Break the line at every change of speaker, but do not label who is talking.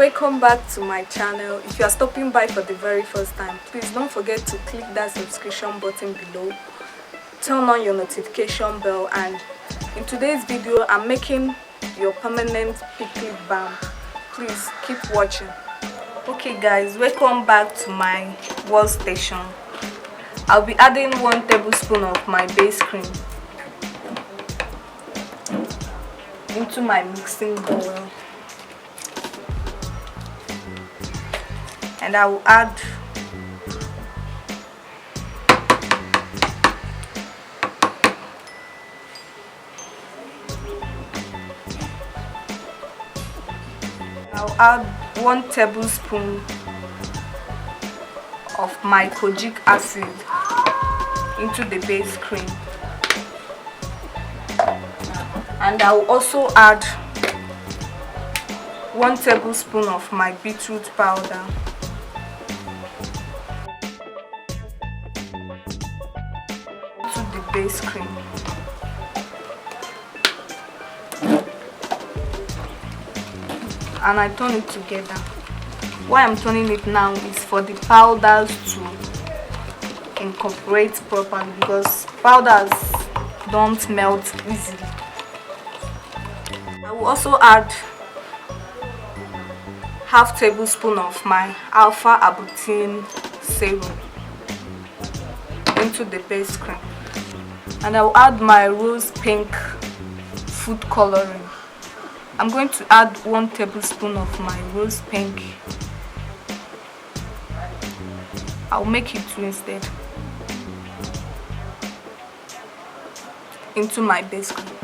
welcome back to my channel. If you are stopping by for the very first time, please don't forget to click that subscription button below, turn on your notification bell, and in today's video I'm making your permanent prickly balm. Please keep watching. Okay guys, welcome back to my workstation. I'll be adding 1 tablespoon of my base cream into my mixing bowl, and I will add I'll add 1 tablespoon of my kojic acid into the base cream, and I will also add 1 tablespoon of my beetroot powder to the base cream. And I turn it together. Why I'm turning it now is for the powders to incorporate properly, because powders don't melt easily. I will also add half tablespoon of my alpha arbutin serum into the base cream, and I will add my rose pink food coloring. I'm going to add 1 tablespoon of my rose pink. I'll make it 2 instead, into my base cream.